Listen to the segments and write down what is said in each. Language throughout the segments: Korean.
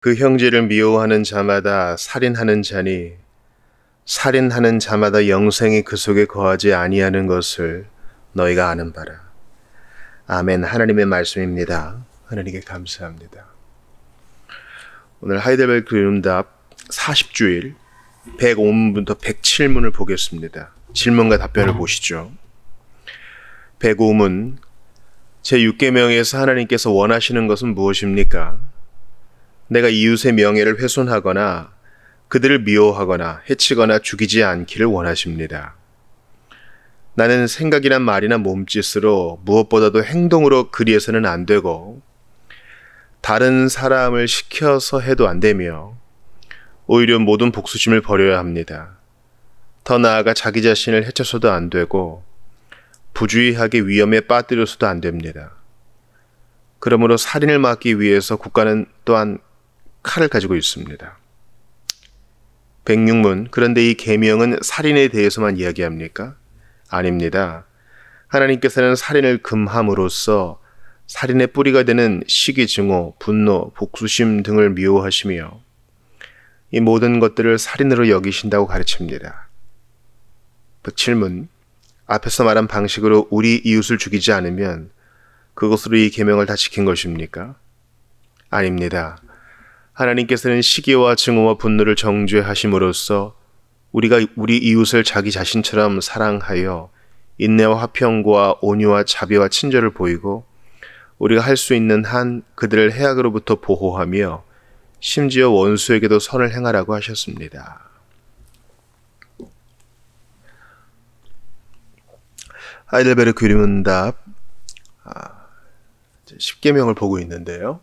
그 형제를 미워하는 자마다 살인하는 자니 살인하는 자마다 영생이 그 속에 거하지 아니하는 것을 너희가 아는 바라. 아멘. 하나님의 말씀입니다. 하나님께 감사합니다. 오늘 하이델베르크 교훈답 40주일 105문부터 107문을 보겠습니다. 질문과 답변을 보시죠. 105문, 제6계명에서 하나님께서 원하시는 것은 무엇입니까? 내가 이웃의 명예를 훼손하거나 그들을 미워하거나 해치거나 죽이지 않기를 원하십니다. 나는 생각이나 말이나 몸짓으로 무엇보다도 행동으로 그리해서는 안 되고 다른 사람을 시켜서 해도 안 되며 오히려 모든 복수심을 버려야 합니다. 더 나아가 자기 자신을 해쳐서도 안 되고 부주의하게 위험에 빠뜨려서도 안 됩니다. 그러므로 살인을 막기 위해서 국가는 또한 칼을 가지고 있습니다. 106문, 그런데 이 계명은 살인에 대해서만 이야기합니까? 아닙니다. 하나님께서는 살인을 금함으로써 살인의 뿌리가 되는 시기, 증오, 분노, 복수심 등을 미워하시며 이 모든 것들을 살인으로 여기신다고 가르칩니다. 107문, 앞에서 말한 방식으로 우리 이웃을 죽이지 않으면 그것으로 이 계명을 다 지킨 것입니까? 아닙니다. 하나님께서는 시기와 증오와 분노를 정죄하심으로써 우리가 우리 이웃을 자기 자신처럼 사랑하여 인내와 화평과 온유와 자비와 친절을 보이고 우리가 할 수 있는 한 그들을 해악으로부터 보호하며 심지어 원수에게도 선을 행하라고 하셨습니다. 하이델베르크 교훈답 10계명을 보고 있는데요.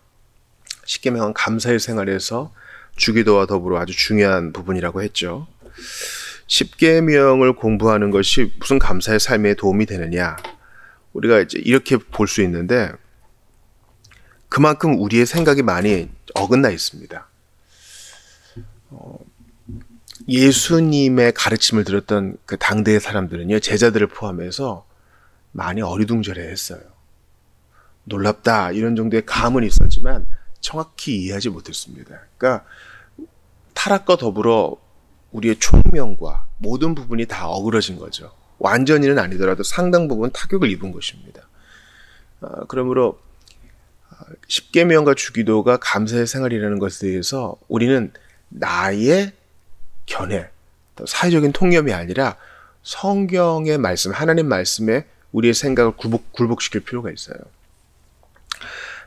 10계명은 감사의 생활에서 주기도와 더불어 아주 중요한 부분이라고 했죠. 10계명을 공부하는 것이 무슨 감사의 삶에 도움이 되느냐? 우리가 이제 이렇게 볼 수 있는데 그만큼 우리의 생각이 많이 어긋나 있습니다. 예수님의 가르침을 들었던 그 당대의 사람들은요, 제자들을 포함해서 많이 어리둥절해 했어요. 놀랍다 이런 정도의 감은 있었지만 정확히 이해하지 못했습니다. 그러니까 타락과 더불어 우리의 총명과 모든 부분이 다 어그러진 거죠. 완전히는 아니더라도 상당 부분 타격을 입은 것입니다. 그러므로 10계명과 주기도가 감사의 생활이라는 것에 대해서 우리는 나의 견해, 사회적인 통념이 아니라 성경의 말씀, 하나님 말씀에 우리의 생각을 굴복시킬 필요가 있어요.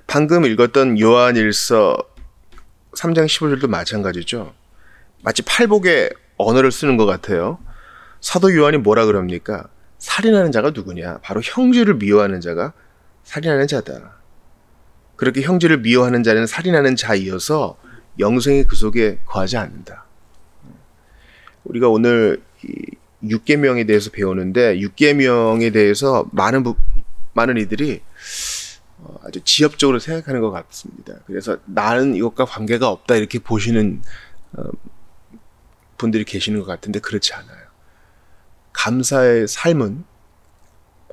방금 읽었던 요한일서 3장 15절도 마찬가지죠. 마치 팔복의 언어를 쓰는 것 같아요. 사도 요한이 뭐라 그럽니까? 살인하는 자가 누구냐? 바로 형제를 미워하는 자가 살인하는 자다. 그렇게 형제를 미워하는 자는 살인하는 자이어서 영생이 그 속에 거하지 않는다. 우리가 오늘 6계명에 대해서 배우는데 6계명에 대해서 많은 이들이 아주 지엽적으로 생각하는 것 같습니다. 그래서 나는 이것과 관계가 없다 이렇게 보시는 분들이 계시는 것 같은데 그렇지 않아요. 감사의 삶은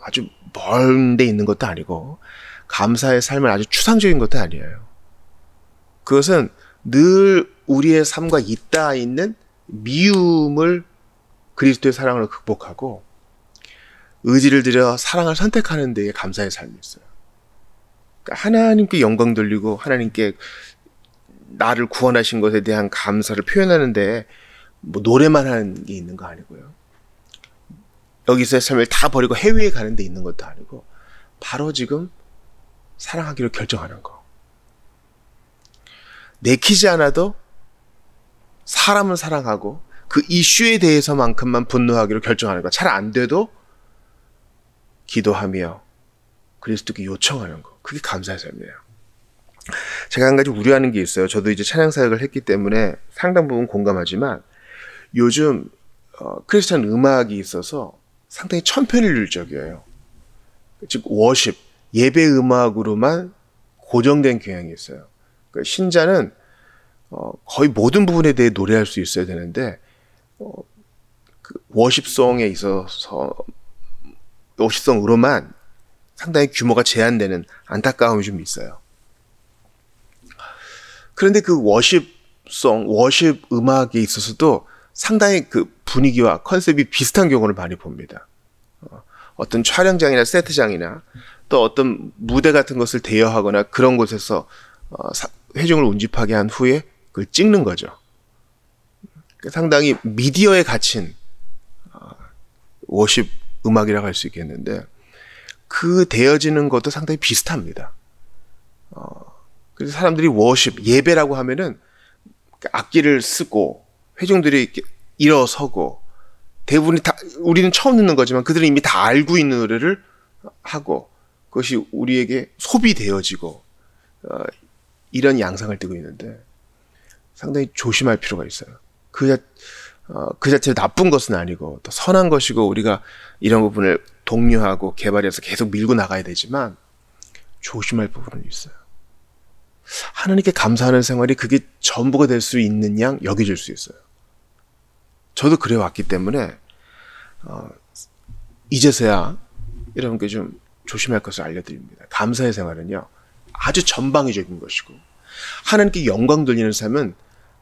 아주 먼 데 있는 것도 아니고 감사의 삶은 아주 추상적인 것도 아니에요. 그것은 늘 우리의 삶과 잇닿아 있는 미움을 그리스도의 사랑으로 극복하고 의지를 들여 사랑을 선택하는 데에 감사의 삶이 있어요. 그러니까 하나님께 영광 돌리고 하나님께 나를 구원하신 것에 대한 감사를 표현하는 데에 뭐 노래만 하는 게 있는 거 아니고요. 여기서의 삶을 다 버리고 해외에 가는 데 있는 것도 아니고 바로 지금 사랑하기로 결정하는 거. 내키지 않아도 사람은 사랑하고 그 이슈에 대해서만큼만 분노하기로 결정하는 거. 잘 안 돼도 기도하며 그리스도께 요청하는 거. 그게 감사의 삶이에요. 제가 한 가지 우려하는 게 있어요. 저도 이제 찬양 사역을 했기 때문에 상당 부분 공감하지만 요즘 크리스찬 음악이 있어서 상당히 천편일률적이에요. 즉 워십, 예배 음악으로만 고정된 경향이 있어요. 그러니까 신자는 거의 모든 부분에 대해 노래할 수 있어야 되는데 그 워십송에 있어서 워십송으로만 상당히 규모가 제한되는 안타까움이 좀 있어요. 그런데 그 워십 음악에 있어서도 상당히 그 분위기와 컨셉이 비슷한 경우를 많이 봅니다. 어떤 촬영장이나 세트장이나 또 어떤 무대 같은 것을 대여하거나 그런 곳에서 회중을 운집하게 한 후에 그걸 찍는 거죠. 상당히 미디어에 갇힌 워십 음악이라고 할 수 있겠는데 그 대여지는 것도 상당히 비슷합니다. 그래서 사람들이 워십, 예배라고 하면은 악기를 쓰고 회중들이 이렇게 일어서고 대부분이 다 우리는 처음 듣는 거지만 그들은 이미 다 알고 있는 노래를 하고 그것이 우리에게 소비되어지고 이런 양상을 띠고 있는데 상당히 조심할 필요가 있어요. 그 자체로 나쁜 것은 아니고 또 선한 것이고 우리가 이런 부분을 독려하고 개발해서 계속 밀고 나가야 되지만 조심할 부분은 있어요. 하나님께 감사하는 생활이 그게 전부가 될 수 있는 양 여겨질 수 있어요. 저도 그래 왔기 때문에 이제서야 여러분께 좀 조심할 것을 알려드립니다. 감사의 생활은요 아주 전방위적인 것이고 하나님께 영광 돌리는 삶은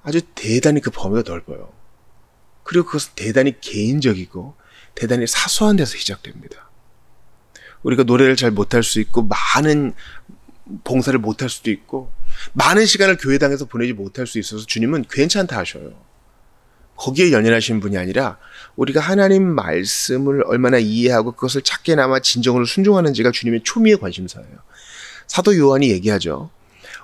아주 대단히 그 범위가 넓어요. 그리고 그것은 대단히 개인적이고 대단히 사소한 데서 시작됩니다. 우리가 노래를 잘 못할 수 있고 많은 봉사를 못할 수도 있고 많은 시간을 교회당에서 보내지 못할 수 있어서 주님은 괜찮다 하셔요. 거기에 연연하신 분이 아니라 우리가 하나님 말씀을 얼마나 이해하고 그것을 작게나마 진정으로 순종하는지가 주님의 초미의 관심사예요. 사도 요한이 얘기하죠.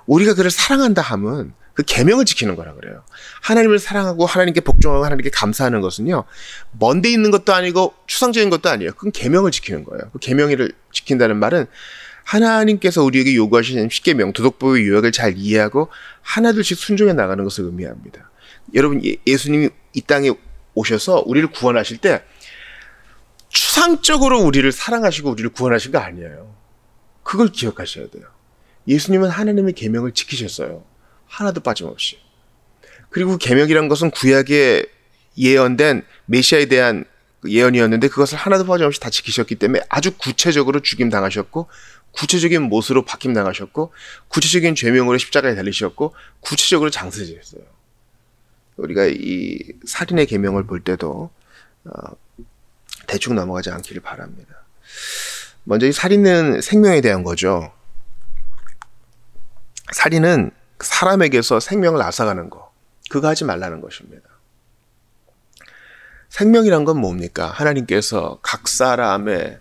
우리가 그를 사랑한다 함은 그 계명을 지키는 거라 그래요. 하나님을 사랑하고 하나님께 복종하고 하나님께 감사하는 것은요. 먼데 있는 것도 아니고 추상적인 것도 아니에요. 그건 계명을 지키는 거예요. 그 계명을 지킨다는 말은 하나님께서 우리에게 요구하시는 십계명, 도덕법의 요약을 잘 이해하고 하나둘씩 순종해 나가는 것을 의미합니다. 여러분 예수님이 이 땅에 오셔서 우리를 구원하실 때 추상적으로 우리를 사랑하시고 우리를 구원하신 거 아니에요. 그걸 기억하셔야 돼요. 예수님은 하나님의 계명을 지키셨어요. 하나도 빠짐없이. 그리고 계명이란 것은 구약에 예언된 메시아에 대한 예언이었는데 그것을 하나도 빠짐없이 다 지키셨기 때문에 아주 구체적으로 죽임 당하셨고 구체적인 못으로 박힘 당하셨고 구체적인 죄명으로 십자가에 달리셨고 구체적으로 장사되셨어요. 우리가 이 살인의 계명을 볼 때도 대충 넘어가지 않기를 바랍니다. 먼저 이 살인은 생명에 대한 거죠. 살인은 사람에게서 생명을 앗아가는 거, 그거 하지 말라는 것입니다. 생명이란 건 뭡니까? 하나님께서 각 사람의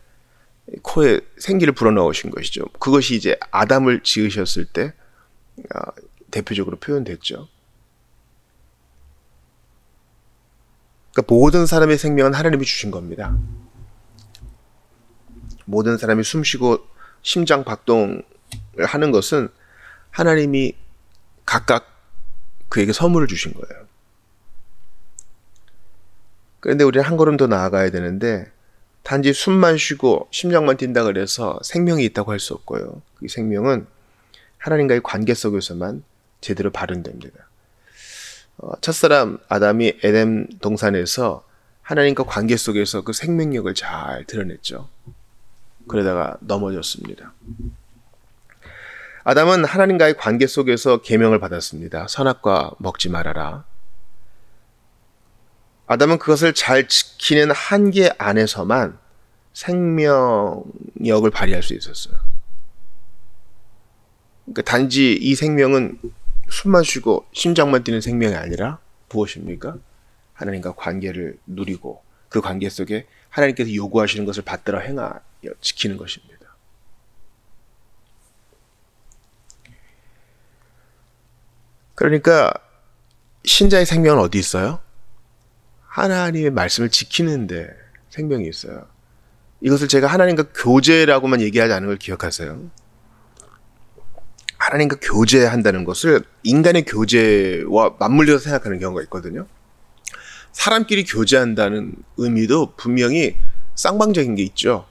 코에 생기를 불어넣으신 것이죠. 그것이 이제 아담을 지으셨을 때 대표적으로 표현됐죠. 그러니까 모든 사람의 생명은 하나님이 주신 겁니다. 모든 사람이 숨쉬고 심장 박동을 하는 것은 하나님이 각각 그에게 선물을 주신 거예요. 그런데 우리는 한 걸음 더 나아가야 되는데 단지 숨만 쉬고 심장만 뛴다 그래서 생명이 있다고 할 수 없고요. 그 생명은 하나님과의 관계 속에서만 제대로 발현됩니다. 첫사람 아담이 에덴 동산에서 하나님과 관계 속에서 그 생명력을 잘 드러냈죠. 그러다가 넘어졌습니다. 아담은 하나님과의 관계 속에서 계명을 받았습니다. 선악과 먹지 말아라. 아담은 그것을 잘 지키는 한계 안에서만 생명력을 발휘할 수 있었어요. 그러니까 단지 이 생명은 숨만 쉬고 심장만 뛰는 생명이 아니라 무엇입니까? 하나님과 관계를 누리고 그 관계 속에 하나님께서 요구하시는 것을 받들어 행하여 지키는 것입니다. 그러니까 신자의 생명은 어디 있어요? 하나님의 말씀을 지키는데 생명이 있어요. 이것을 제가 하나님과 교제라고만 얘기하지 않은 걸 기억하세요. 하나님과 교제한다는 것을 인간의 교제와 맞물려서 생각하는 경우가 있거든요. 사람끼리 교제한다는 의미도 분명히 쌍방적인 게 있죠.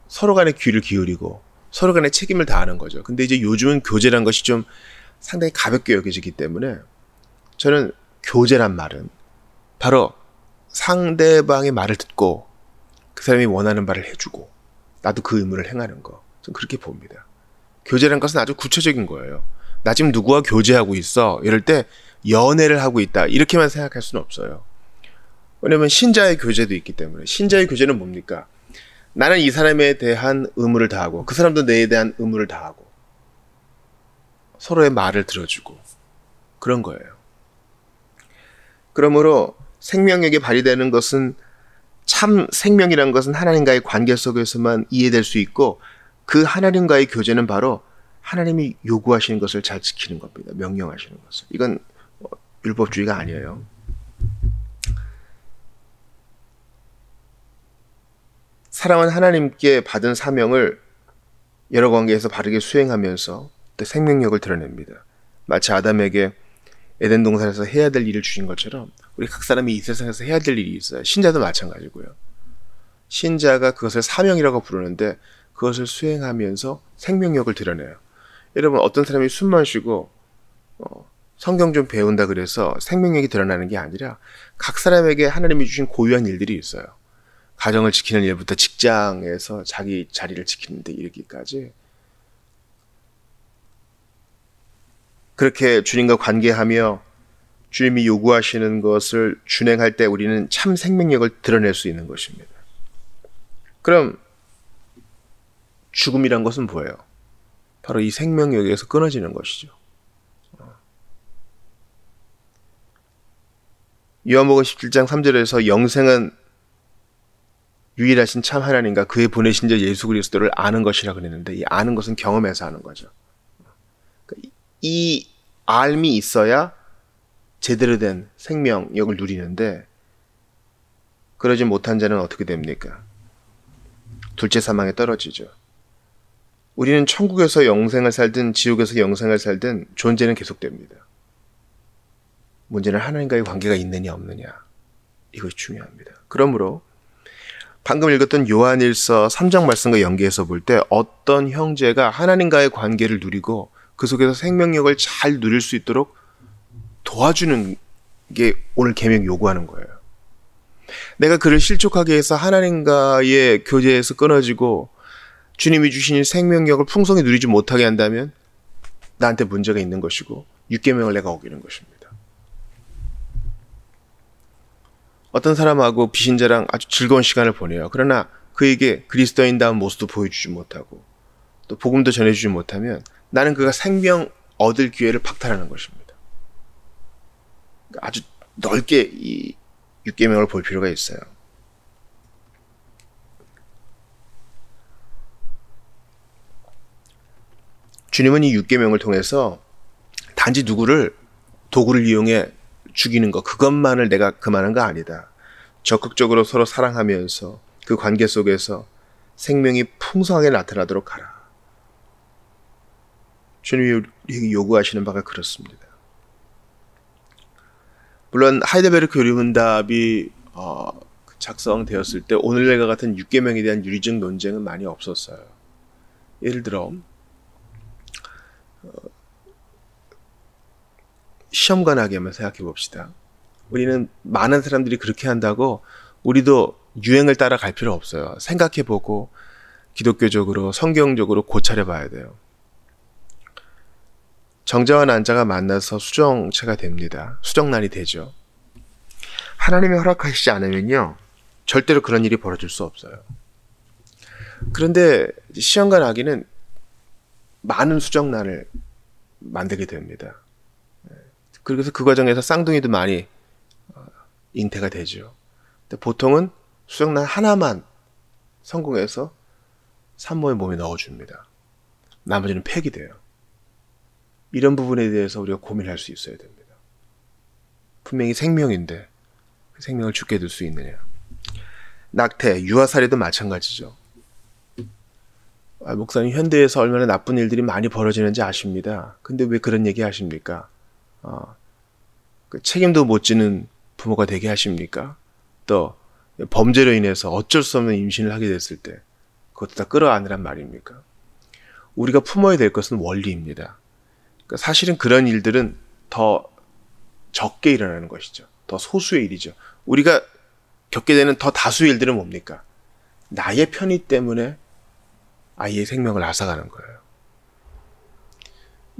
서로 간에 귀를 기울이고 서로 간에 책임을 다하는 거죠. 근데 이제 요즘은 교제란 것이 좀 상당히 가볍게 여겨지기 때문에 저는 교제란 말은 바로 상대방의 말을 듣고 그 사람이 원하는 말을 해주고 나도 그 의무를 행하는 거. 좀 그렇게 봅니다. 교제란 것은 아주 구체적인 거예요. 나 지금 누구와 교제하고 있어. 이럴 때 연애를 하고 있다. 이렇게만 생각할 수는 없어요. 왜냐면 신자의 교제도 있기 때문에. 신자의 교제는 뭡니까? 나는 이 사람에 대한 의무를 다하고 그 사람도 내에 대한 의무를 다하고 서로의 말을 들어주고 그런 거예요. 그러므로 생명력이 발휘되는 것은 참 생명이란 것은 하나님과의 관계 속에서만 이해될 수 있고 그 하나님과의 교제는 바로 하나님이 요구하시는 것을 잘 지키는 겁니다. 명령하시는 것을. 이건 율법주의가 아니에요. 사랑은 하나님께 받은 사명을 여러 관계에서 바르게 수행하면서 또 생명력을 드러냅니다. 마치 아담에게 에덴 동산에서 해야 될 일을 주신 것처럼 우리 각 사람이 이 세상에서 해야 될 일이 있어요. 신자도 마찬가지고요. 신자가 그것을 사명이라고 부르는데 그것을 수행하면서 생명력을 드러내요. 여러분 어떤 사람이 숨만 쉬고 성경 좀 배운다 그래서 생명력이 드러나는 게 아니라 각 사람에게 하나님이 주신 고유한 일들이 있어요. 가정을 지키는 일부터 직장에서 자기 자리를 지키는 데 이르기까지 그렇게 주님과 관계하며 주님이 요구하시는 것을 준행할 때 우리는 참 생명력을 드러낼 수 있는 것입니다. 그럼 죽음이란 것은 뭐예요? 바로 이 생명력에서 끊어지는 것이죠. 요한복음 17장 3절에서 영생은 유일하신 참 하나님과 그의 보내신 자 예수 그리스도를 아는 것이라 그랬는데 이 아는 것은 경험해서 아는 거죠. 이 알미 있어야 제대로 된 생명력을 누리는데 그러지 못한 자는 어떻게 됩니까? 둘째 사망에 떨어지죠. 우리는 천국에서 영생을 살든 지옥에서 영생을 살든 존재는 계속됩니다. 문제는 하나님과의 관계가 있느냐 없느냐 이것이 중요합니다. 그러므로 방금 읽었던 요한일서 3장 말씀과 연계해서 볼 때 어떤 형제가 하나님과의 관계를 누리고 그 속에서 생명력을 잘 누릴 수 있도록 도와주는 게 오늘 계명 요구하는 거예요. 내가 그를 실족하게 해서 하나님과의 교제에서 끊어지고 주님이 주신 생명력을 풍성히 누리지 못하게 한다면 나한테 문제가 있는 것이고 율계명을 내가 어기는 것입니다. 어떤 사람하고 비신자랑 아주 즐거운 시간을 보내요. 그러나 그에게 그리스도인다운 모습도 보여주지 못하고 또 복음도 전해주지 못하면 나는 그가 생명 얻을 기회를 박탈하는 것입니다. 아주 넓게 이 율계명을 볼 필요가 있어요. 주님은 이 율계명을 통해서 단지 누구를 도구를 이용해 죽이는 것 그것만을 내가 금하는 거 아니다. 적극적으로 서로 사랑하면서 그 관계 속에서 생명이 풍성하게 나타나도록 하라. 주님이 요구하시는 바가 그렇습니다. 물론 하이델베르크 교리문답이 작성되었을 때 오늘날과 같은 율계명에 대한 유리적 논쟁은 많이 없었어요. 예를 들어 시험관하게 한번 생각해 봅시다. 우리는 많은 사람들이 그렇게 한다고 우리도 유행을 따라갈 필요 없어요. 생각해 보고 기독교적으로 성경적으로 고찰해 봐야 돼요. 정자와 난자가 만나서 수정체가 됩니다. 수정난이 되죠. 하나님이 허락하시지 않으면요 절대로 그런 일이 벌어질 수 없어요. 그런데 시험관 아기는 많은 수정난을 만들게 됩니다. 그래서 그 과정에서 쌍둥이도 많이 잉태가 되죠. 근데 보통은 수정란 하나만 성공해서 산모의 몸에 넣어줍니다. 나머지는 폐기돼요. 이런 부분에 대해서 우리가 고민할 수 있어야 됩니다. 분명히 생명인데 그 생명을 죽게 둘 수 있느냐. 낙태, 유아살해도 마찬가지죠. 목사님 현대에서 얼마나 나쁜 일들이 많이 벌어지는지 아십니다. 근데 왜 그런 얘기 하십니까? 그 책임도 못 지는 부모가 되게 하십니까? 또 범죄로 인해서 어쩔 수 없는 임신을 하게 됐을 때 그것도 다 끌어안으란 말입니까? 우리가 품어야 될 것은 원리입니다. 그러니까 사실은 그런 일들은 더 적게 일어나는 것이죠. 더 소수의 일이죠. 우리가 겪게 되는 더 다수의 일들은 뭡니까? 나의 편의 때문에 아이의 생명을 앗아가는 거예요.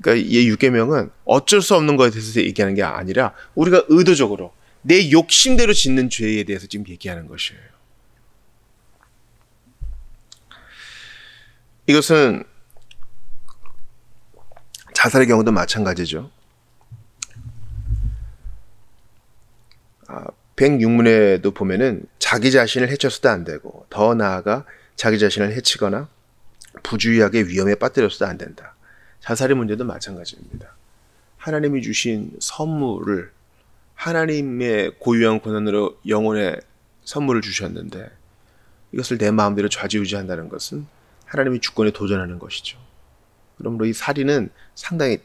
그러니까 이 유계명은 어쩔 수 없는 것에 대해서 얘기하는 게 아니라 우리가 의도적으로 내 욕심대로 짓는 죄에 대해서 지금 얘기하는 것이에요. 이것은 자살의 경우도 마찬가지죠. 106문에도 보면은 자기 자신을 해쳐서도 안 되고 더 나아가 자기 자신을 해치거나 부주의하게 위험에 빠뜨려서도 안 된다. 자살의 문제도 마찬가지입니다. 하나님이 주신 선물을 하나님의 고유한 권한으로 영혼의 선물을 주셨는데 이것을 내 마음대로 좌지우지한다는 것은 하나님의 주권에 도전하는 것이죠. 그러므로 이 살인은 상당히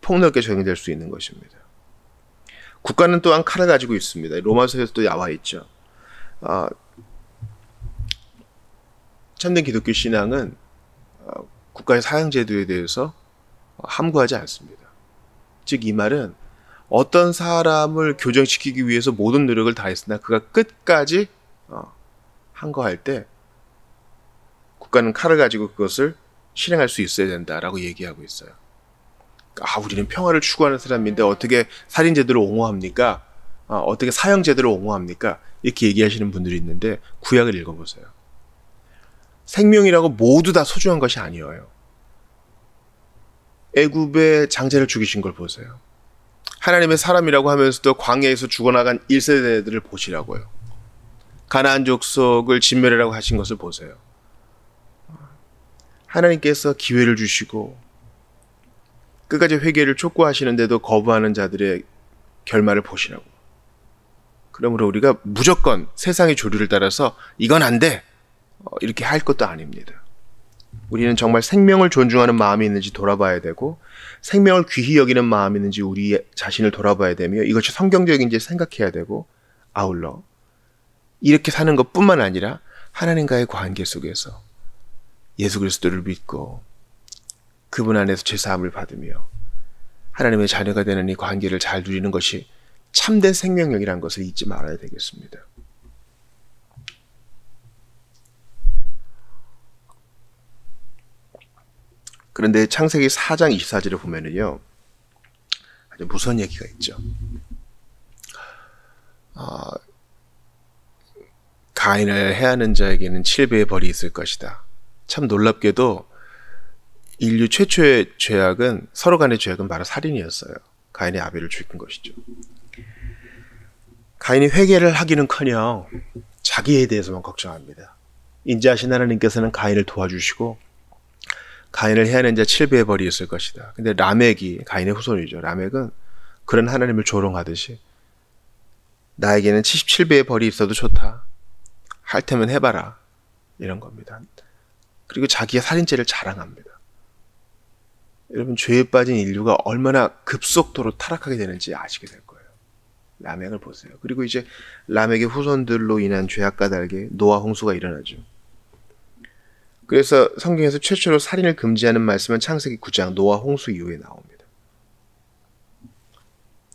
폭넓게 적용될 수 있는 것입니다. 국가는 또한 칼을 가지고 있습니다. 로마서에서도 나와 있죠. 참된 기독교 신앙은 국가의 사형제도에 대해서 함구하지 않습니다. 즉 이 말은 어떤 사람을 교정시키기 위해서 모든 노력을 다했으나 그가 끝까지 항거할 때 국가는 칼을 가지고 그것을 실행할 수 있어야 된다라고 얘기하고 있어요. 우리는 평화를 추구하는 사람인데 어떻게 살인제도를 옹호합니까? 어떻게 사형제도를 옹호합니까? 이렇게 얘기하시는 분들이 있는데 구약을 읽어보세요. 생명이라고 모두 다 소중한 것이 아니에요. 애굽의 장자를 죽이신 걸 보세요. 하나님의 사람이라고 하면서도 광야에서 죽어나간 1세대들을 보시라고요. 가나안 족속을 진멸하라고 하신 것을 보세요. 하나님께서 기회를 주시고 끝까지 회개를 촉구하시는데도 거부하는 자들의 결말을 보시라고. 그러므로 우리가 무조건 세상의 조류를 따라서 이건 안 돼! 이렇게 할 것도 아닙니다. 우리는 정말 생명을 존중하는 마음이 있는지 돌아봐야 되고 생명을 귀히 여기는 마음이 있는지 우리 자신을 돌아봐야 되며 이것이 성경적인지 생각해야 되고 아울러 이렇게 사는 것뿐만 아니라 하나님과의 관계 속에서 예수 그리스도를 믿고 그분 안에서 죄사함을 받으며 하나님의 자녀가 되는 이 관계를 잘 누리는 것이 참된 생명력이라는 것을 잊지 말아야 되겠습니다. 그런데 창세기 4장 24절을 보면은요, 아주 무서운 얘기가 있죠. 가인을 해하는 자에게는 7배의 벌이 있을 것이다. 참 놀랍게도 인류 최초의 죄악은 서로 간의 죄악은 바로 살인이었어요. 가인이 아벨을 죽인 것이죠. 가인이 회개를 하기는커녕 자기에 대해서만 걱정합니다. 인자하신 하나님께서는 가인을 도와주시고 가인을 해하는 자 7배의 벌이 있을 것이다. 근데 라멕이 가인의 후손이죠. 라멕은 그런 하나님을 조롱하듯이 나에게는 77배의 벌이 있어도 좋다. 할 테면 해봐라. 이런 겁니다. 그리고 자기의 살인죄를 자랑합니다. 여러분 죄에 빠진 인류가 얼마나 급속도로 타락하게 되는지 아시게 될 거예요. 라멕을 보세요. 그리고 이제 라멕의 후손들로 인한 죄악 까닭에 노아 홍수가 일어나죠. 그래서 성경에서 최초로 살인을 금지하는 말씀은 창세기 9장 노아 홍수 이후에 나옵니다.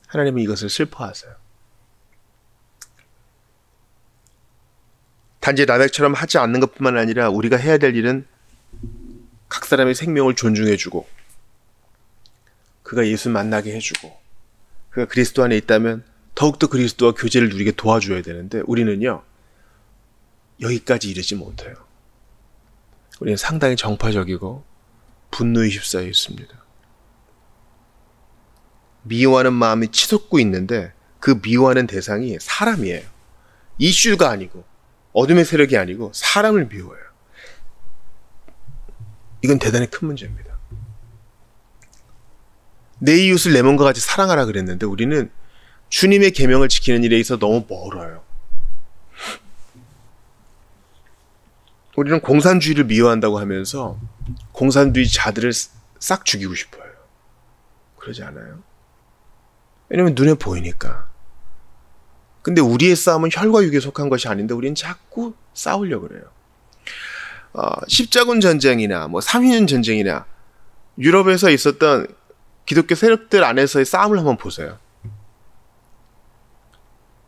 하나님은 이것을 슬퍼하세요. 단지 라멕처럼 하지 않는 것뿐만 아니라 우리가 해야 될 일은 각 사람의 생명을 존중해주고 그가 예수 만나게 해주고 그가 그리스도 안에 있다면 더욱더 그리스도와 교제를 누리게 도와줘야 되는데 우리는요 여기까지 이르지 못해요. 우리는 상당히 정파적이고 분노에 휩싸여 있습니다. 미워하는 마음이 치솟고 있는데 그 미워하는 대상이 사람이에요. 이슈가 아니고 어둠의 세력이 아니고 사람을 미워해요. 이건 대단히 큰 문제입니다. 내 이웃을 내 몸과 같이 사랑하라 그랬는데 우리는 주님의 계명을 지키는 일에 있어 너무 멀어요. 우리는 공산주의를 미워한다고 하면서 공산주의자들을 싹 죽이고 싶어요. 그러지 않아요? 왜냐면 눈에 보이니까. 근데 우리의 싸움은 혈과 육에 속한 것이 아닌데 우리는 자꾸 싸우려고 그래요. 십자군 전쟁이나 3.2년 전쟁이나 유럽에서 있었던 기독교 세력들 안에서의 싸움을 한번 보세요.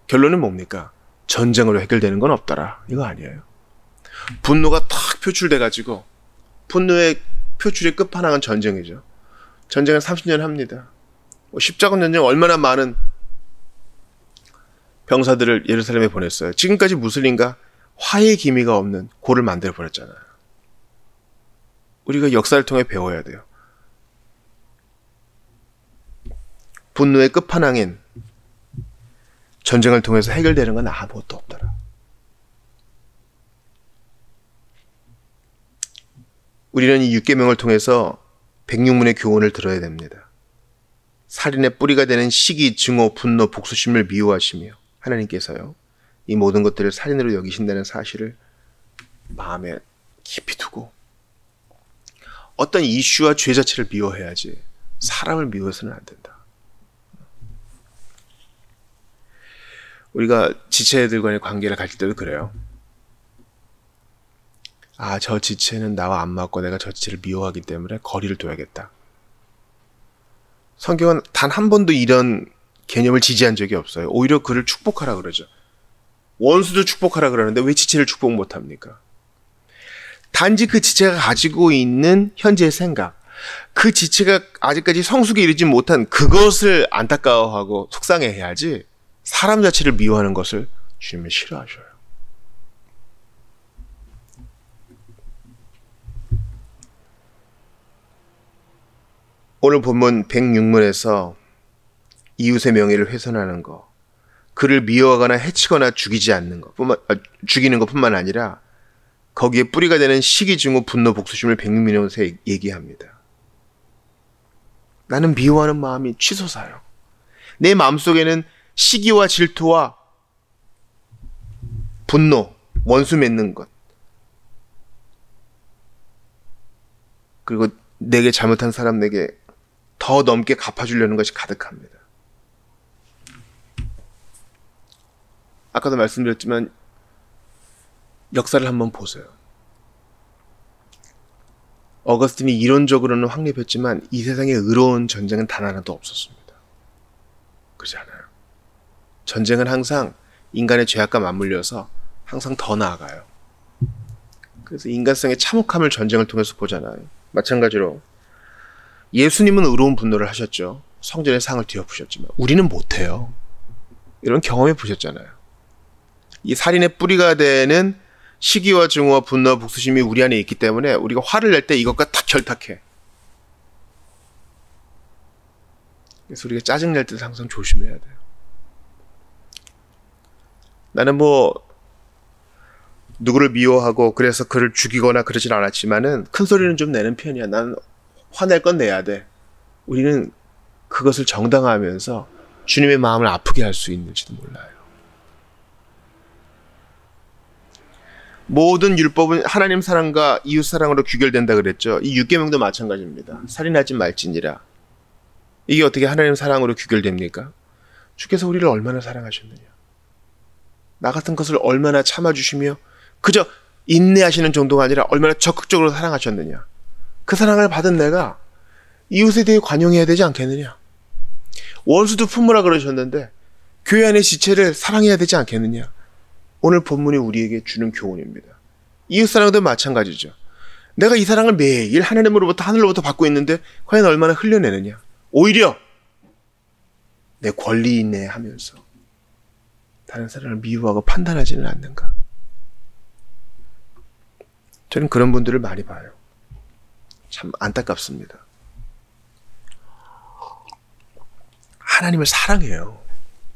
결론은 뭡니까? 전쟁으로 해결되는 건 없더라. 이거 아니에요. 분노가 탁 표출돼가지고 분노의 표출의 끝판왕은 전쟁이죠. 전쟁을 30년 합니다. 십자군 전쟁 얼마나 많은 병사들을 예루살렘에 보냈어요. 지금까지 무슬림과 화해의 기미가 없는 고를 만들어 버렸잖아요. 우리가 역사를 통해 배워야 돼요. 분노의 끝판왕인 전쟁을 통해서 해결되는 건 아무것도 없더라. 우리는 이 6계명을 통해서 106문의 교훈을 들어야 됩니다. 살인의 뿌리가 되는 시기, 증오, 분노, 복수심을 미워하시며 하나님께서요, 이 모든 것들을 살인으로 여기신다는 사실을 마음에 깊이 두고 어떤 이슈와 죄 자체를 미워해야지 사람을 미워해서는 안 된다. 우리가 지체들과의 관계를 가질 때도 그래요. 아, 저 지체는 나와 안 맞고 내가 저 지체를 미워하기 때문에 거리를 둬야겠다. 성경은 단 한 번도 이런 개념을 지지한 적이 없어요. 오히려 그를 축복하라 그러죠. 원수도 축복하라 그러는데 왜 지체를 축복 못합니까? 단지 그 지체가 가지고 있는 현재의 생각, 그 지체가 아직까지 성숙에 이르지 못한 그것을 안타까워하고 속상해해야지 사람 자체를 미워하는 것을 주님은 싫어하셔요. 오늘 본문 106문에서 이웃의 명예를 훼손하는 것, 그를 미워하거나 해치거나 죽이는 것뿐만 아니라 거기에 뿌리가 되는 시기, 증오, 분노, 복수심을 106문에서 얘기합니다. 나는 미워하는 마음이 치솟아요. 내 마음속에는 시기와 질투와 분노, 원수 맺는 것, 그리고 내게 잘못한 사람에게 더 넘게 갚아주려는 것이 가득합니다. 아까도 말씀드렸지만 역사를 한번 보세요. 어거스틴이 이론적으로는 확립했지만 이 세상에 의로운 전쟁은 단 하나도 없었습니다. 그렇지 않아요? 전쟁은 항상 인간의 죄악과 맞물려서 항상 더 나아가요. 그래서 인간성의 참혹함을 전쟁을 통해서 보잖아요. 마찬가지로 예수님은 의로운 분노를 하셨죠. 성전의 상을 뒤엎으셨지만 우리는 못해요. 이런 경험해 보셨잖아요. 이 살인의 뿌리가 되는 시기와 증오와 분노와 복수심이 우리 안에 있기 때문에 우리가 화를 낼 때 이것과 딱 결탁해. 그래서 우리가 짜증 낼 때도 항상 조심해야 돼요. 나는 누구를 미워하고 그래서 그를 죽이거나 그러진 않았지만은 큰 소리는 좀 내는 편이야. 나는 화낼 건 내야 돼. 우리는 그것을 정당화하면서 주님의 마음을 아프게 할 수 있는지도 몰라요. 모든 율법은 하나님 사랑과 이웃 사랑으로 규결된다 그랬죠. 이 6계명도 마찬가지입니다. 살인하지 말지니라. 이게 어떻게 하나님 사랑으로 규결됩니까? 주께서 우리를 얼마나 사랑하셨느냐. 나 같은 것을 얼마나 참아주시며 그저 인내하시는 정도가 아니라 얼마나 적극적으로 사랑하셨느냐. 그 사랑을 받은 내가 이웃에 대해 관용해야 되지 않겠느냐. 원수도 품으라 그러셨는데 교회 안의 지체를 사랑해야 되지 않겠느냐. 오늘 본문이 우리에게 주는 교훈입니다. 이웃 사랑도 마찬가지죠. 내가 이 사랑을 매일 하나님으로부터 하늘로부터 받고 있는데 과연 얼마나 흘려내느냐. 오히려 내 권리 있네 하면서 다른 사람을 미워하고 판단하지는 않는가. 저는 그런 분들을 많이 봐요. 참 안타깝습니다. 하나님을 사랑해요.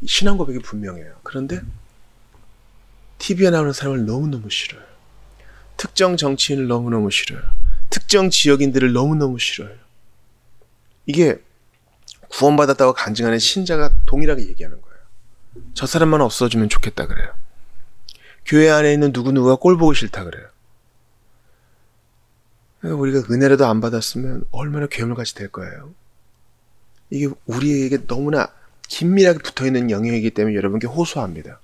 신앙 고백이 분명해요. 그런데 TV에 나오는 사람을 너무너무 싫어요. 특정 정치인을 너무너무 싫어요. 특정 지역인들을 너무너무 싫어요. 이게 구원받았다고 간증하는 신자가 동일하게 얘기하는 거예요. 저 사람만 없어지면 좋겠다 그래요. 교회 안에 있는 누구누구가 꼴 보기 싫다 그래요. 우리가 은혜라도 안 받았으면 얼마나 괴물같이 될 거예요. 이게 우리에게 너무나 긴밀하게 붙어있는 영역이기 때문에 여러분께 호소합니다.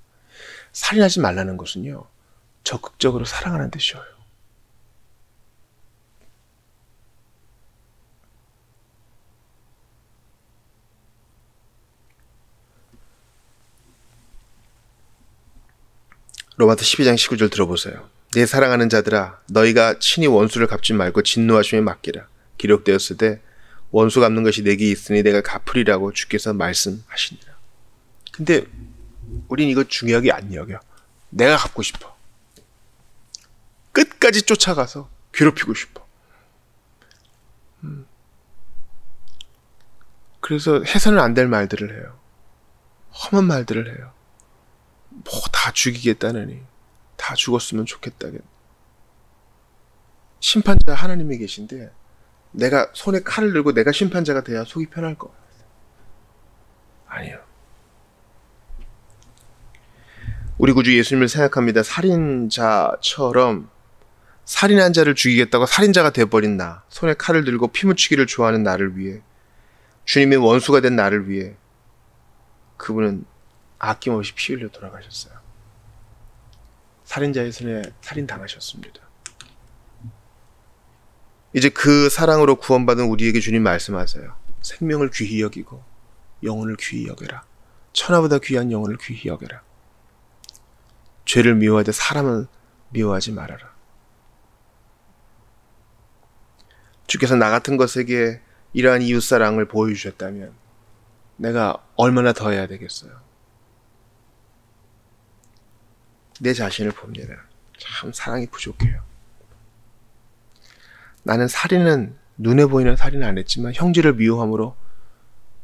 살인하지 말라는 것은요, 적극적으로 사랑하는 뜻이에요. 로마서 12장 19절 들어보세요. 내 사랑하는 자들아, 너희가 친히 원수를 갚지 말고 진노하심에 맡기라. 기록되었으되 원수 갚는 것이 내게 있으니 내가 갚으리라고 주께서 말씀하시니라. 근데 우린 이거 중요하게 안 여겨. 내가 갚고 싶어. 끝까지 쫓아가서 괴롭히고 싶어. 그래서 해서는 안 될 말들을 해요. 험한 말들을 해요. 뭐 다 죽이겠다느니, 다 죽었으면 좋겠다겠. 심판자 하나님이 계신데 내가 손에 칼을 들고 내가 심판자가 돼야 속이 편할 것 같아요. 아니요. 우리 구주 예수님을 생각합니다. 살인자처럼 살인한 자를 죽이겠다고 살인자가 돼버린 나, 손에 칼을 들고 피 묻히기를 좋아하는 나를 위해, 주님의 원수가 된 나를 위해 그분은 아낌없이 피 흘려 돌아가셨어요. 살인자의 손에 살인당하셨습니다. 이제 그 사랑으로 구원받은 우리에게 주님 말씀하세요. 생명을 귀히 여기고 영혼을 귀히 여겨라. 천하보다 귀한 영혼을 귀히 여겨라. 죄를 미워하되 사람을 미워하지 말아라. 주께서 나 같은 것에게 이러한 이웃사랑을 보여주셨다면 내가 얼마나 더 해야 되겠어요. 내 자신을 봅니다. 참 사랑이 부족해요. 나는 살인은, 눈에 보이는 살인은 안 했지만 형제를 미워함으로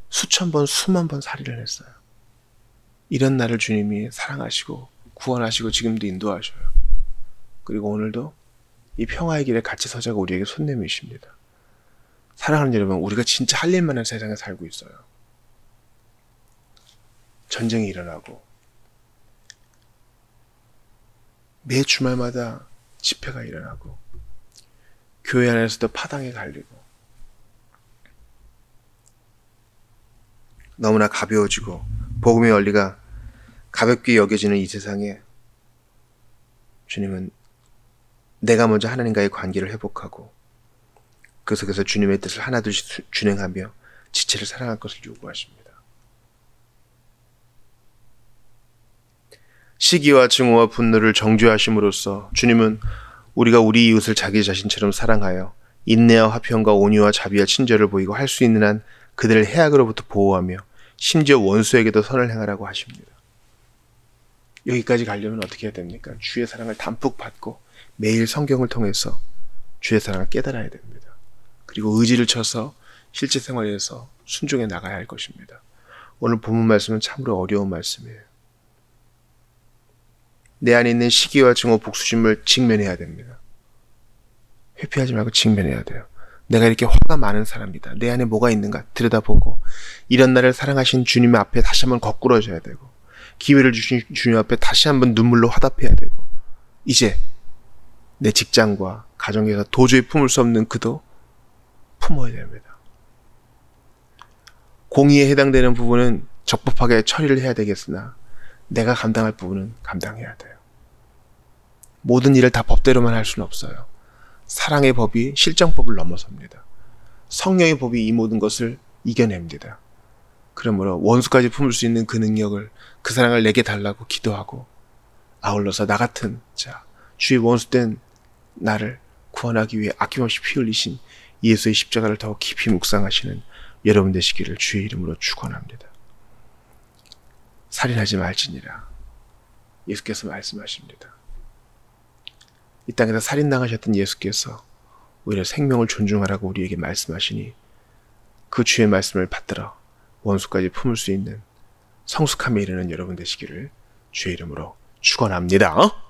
수천 번, 수만 번 살인을 했어요. 이런 나를 주님이 사랑하시고 구원하시고 지금도 인도하셔요. 그리고 오늘도 이 평화의 길에 같이 서자고 우리에게 손 내미십니다. 사랑하는 여러분, 우리가 진짜 할 일만 한 세상에 살고 있어요. 전쟁이 일어나고 매 주말마다 집회가 일어나고 교회 안에서도 파당이 갈리고 너무나 가벼워지고 복음의 원리가 가볍게 여겨지는 이 세상에 주님은 내가 먼저 하나님과의 관계를 회복하고 그 속에서 주님의 뜻을 하나둘씩 준행하며 지체를 사랑할 것을 요구하십니다. 시기와 증오와 분노를 정죄하심으로써 주님은 우리가 우리 이웃을 자기 자신처럼 사랑하여 인내와 화평과 온유와 자비와 친절을 보이고 할 수 있는 한 그들을 해악으로부터 보호하며 심지어 원수에게도 선을 행하라고 하십니다. 여기까지 가려면 어떻게 해야 됩니까? 주의 사랑을 담뿍 받고 매일 성경을 통해서 주의 사랑을 깨달아야 됩니다. 그리고 의지를 쳐서 실제 생활에서 순종해 나가야 할 것입니다. 오늘 본문 말씀은 참으로 어려운 말씀이에요. 내 안에 있는 시기와 증오, 복수심을 직면해야 됩니다. 회피하지 말고 직면해야 돼요. 내가 이렇게 화가 많은 사람이다. 내 안에 뭐가 있는가 들여다보고 이런 나를 사랑하신 주님 앞에 다시 한번 거꾸러져야 되고 기회를 주신 주님 앞에 다시 한번 눈물로 화답해야 되고 이제 내 직장과 가정에서 도저히 품을 수 없는 그도 품어야 됩니다. 공의에 해당되는 부분은 적법하게 처리를 해야 되겠으나 내가 감당할 부분은 감당해야 돼요. 모든 일을 다 법대로만 할 수는 없어요. 사랑의 법이 실정법을 넘어섭니다. 성령의 법이 이 모든 것을 이겨냅니다. 그러므로 원수까지 품을 수 있는 그 능력을, 그 사랑을 내게 달라고 기도하고 아울러서 나 같은 자, 주의 원수된 나를 구원하기 위해 아낌없이 피 흘리신 예수의 십자가를 더 깊이 묵상하시는 여러분 되시기를 주의 이름으로 축원합니다. 살인하지 말지니라 예수께서 말씀하십니다. 이 땅에서 살인당하셨던 예수께서 오히려 생명을 존중하라고 우리에게 말씀하시니 그 주의 말씀을 받들어 원수까지 품을 수 있는 성숙함에 이르는 여러분 되시기를 주의 이름으로 축원합니다.